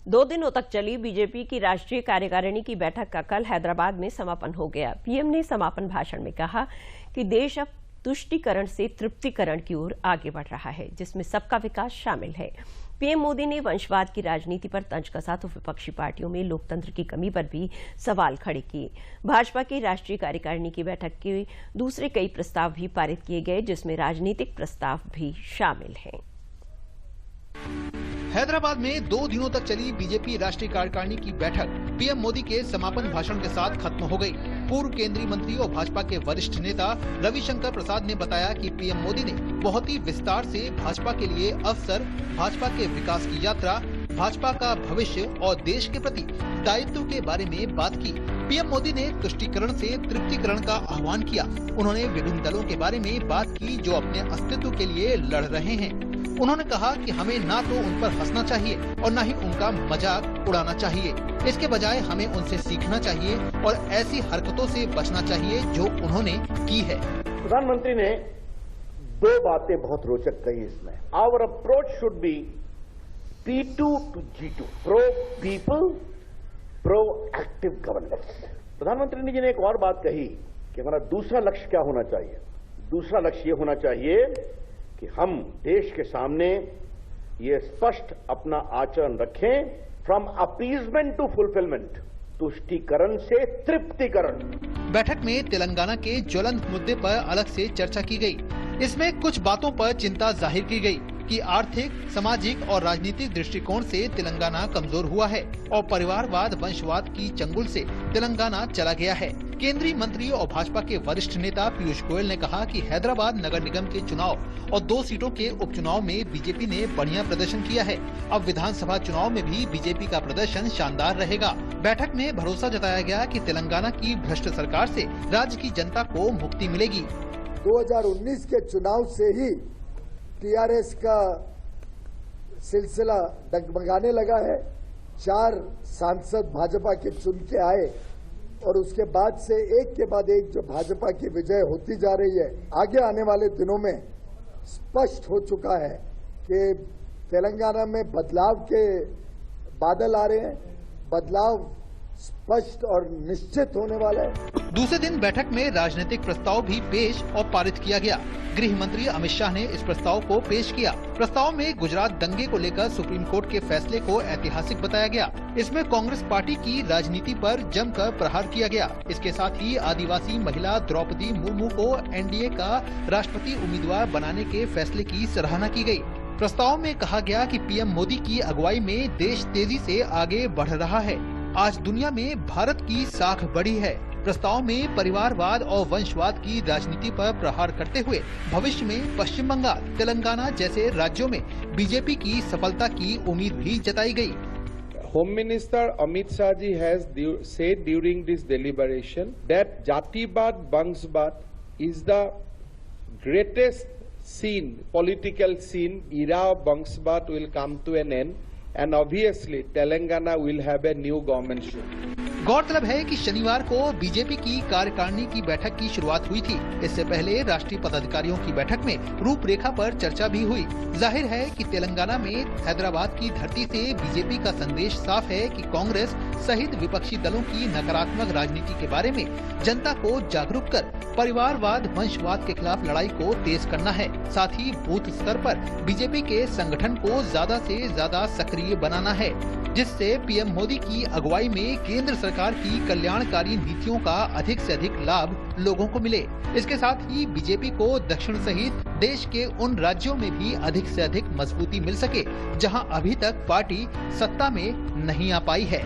2 दिनों तक चली बीजेपी की राष्ट्रीय कार्यकारिणी की बैठक का कल हैदराबाद में समापन हो गया। पीएम ने समापन भाषण में कहा कि देश अब तुष्टीकरण से तृप्तिकरण की ओर आगे बढ़ रहा है, जिसमें सबका विकास शामिल है। पीएम मोदी ने वंशवाद की राजनीति पर तंज कसा तो विपक्षी पार्टियों में लोकतंत्र की कमी पर भी सवाल खड़े किए। भाजपा की राष्ट्रीय कार्यकारिणी की बैठक के दूसरे कई प्रस्ताव भी पारित किए गए, जिसमें राजनीतिक प्रस्ताव भी शामिल हैं। हैदराबाद में 2 दिनों तक चली बीजेपी राष्ट्रीय कार्यकारिणी की बैठक पीएम मोदी के समापन भाषण के साथ खत्म हो गई। पूर्व केंद्रीय मंत्री और भाजपा के वरिष्ठ नेता रविशंकर प्रसाद ने बताया कि पीएम मोदी ने बहुत ही विस्तार से भाजपा के लिए अवसर, भाजपा के विकास की यात्रा, भाजपा का भविष्य और देश के प्रति दायित्व के बारे में बात की। पीएम मोदी ने तुष्टीकरण से तृप्तिकरण का आह्वान किया। उन्होंने विभिन्न दलों के बारे में बात की जो अपने अस्तित्व के लिए लड़ रहे हैं। उन्होंने कहा कि हमें ना तो उन पर हंसना चाहिए और न ही उनका मजाक उड़ाना चाहिए। इसके बजाय हमें उनसे सीखना चाहिए और ऐसी हरकतों से बचना चाहिए जो उन्होंने की है। प्रधानमंत्री ने 2 बातें बहुत रोचक कही इसमें। Our approach should be P2 to G2, pro people, proactive governance. प्रधानमंत्री जी ने एक और बात कही कि हमारा दूसरा लक्ष्य क्या होना चाहिए। दूसरा लक्ष्य ये होना चाहिए कि हम देश के सामने ये स्पष्ट अपना आचरण रखें, फ्रॉम अपीजमेंट टू फुलफिलमेंट, तुष्टीकरण से तृप्तिकरण। बैठक में तेलंगाना के ज्वलंत मुद्दे पर अलग से चर्चा की गई। इसमें कुछ बातों पर चिंता जाहिर की गई कि आर्थिक, सामाजिक और राजनीतिक दृष्टिकोण से तेलंगाना कमजोर हुआ है और परिवारवाद, वंशवाद की चंगुल से तेलंगाना चला गया है। केंद्रीय मंत्री और भाजपा के वरिष्ठ नेता पीयूष गोयल ने कहा कि हैदराबाद नगर निगम के चुनाव और 2 सीटों के उपचुनाव में बीजेपी ने बढ़िया प्रदर्शन किया है। अब विधानसभा चुनाव में भी बीजेपी का प्रदर्शन शानदार रहेगा। बैठक में भरोसा जताया गया कि तेलंगाना की भ्रष्ट सरकार से राज्य की जनता को मुक्ति मिलेगी। 2019 के चुनाव से ही टीआरएस का सिलसिला डगमगाने लगा है। 4 सांसद भाजपा के चुन के आए और उसके बाद से एक के बाद एक जो भाजपा की विजय होती जा रही है। आगे आने वाले दिनों में स्पष्ट हो चुका है कि तेलंगाना में बदलाव के बादल आ रहे हैं। बदलाव स्पष्ट और निश्चित होने वाला है। दूसरे दिन बैठक में राजनीतिक प्रस्ताव भी पेश और पारित किया गया। गृह मंत्री अमित शाह ने इस प्रस्ताव को पेश किया। प्रस्ताव में गुजरात दंगे को लेकर सुप्रीम कोर्ट के फैसले को ऐतिहासिक बताया गया। इसमें कांग्रेस पार्टी की राजनीति पर जमकर प्रहार किया गया। इसके साथ ही आदिवासी महिला द्रौपदी मुर्मू को एनडीए का राष्ट्रपति उम्मीदवार बनाने के फैसले की सराहना की गयी। प्रस्ताव में कहा गया कि पीएम मोदी की अगुवाई में देश तेजी से आगे बढ़ रहा है। आज दुनिया में भारत की साख बढ़ी है। प्रस्ताव में परिवारवाद और वंशवाद की राजनीति पर प्रहार करते हुए भविष्य में पश्चिम बंगाल, तेलंगाना जैसे राज्यों में बीजेपी की सफलता की उम्मीद भी जताई गई। Home Minister Amit Shah ji has said during this deliberation that Jatibad Bangsbad is the greatest scene, political scene. Era of Bangsbad will come to an end. And obviously Telangana will have a new government soon. गौरतलब है कि शनिवार को BJP की कार्यकारिणी की बैठक की शुरुआत हुई थी। इससे पहले राष्ट्रीय पदाधिकारियों की बैठक में रूपरेखा पर चर्चा भी हुई। जाहिर है कि तेलंगाना में हैदराबाद की धरती से बीजेपी का संदेश साफ है कि कांग्रेस सहित विपक्षी दलों की नकारात्मक राजनीति के बारे में जनता को जागरूक कर परिवारवाद, वंशवाद के खिलाफ लड़ाई को तेज करना है। साथ ही बूथ स्तर पर बीजेपी के संगठन को ज्यादा से ज्यादा सक्रिय बनाना है, जिससे पीएम मोदी की अगुवाई में केंद्र सरकार की कल्याणकारी नीतियों का अधिक से अधिक लाभ लोगों को मिले। इसके साथ ही बीजेपी को दक्षिण सहित देश के उन राज्यों में भी अधिक से अधिक मजबूती मिल सके जहां अभी तक पार्टी सत्ता में नहीं आ पाई है।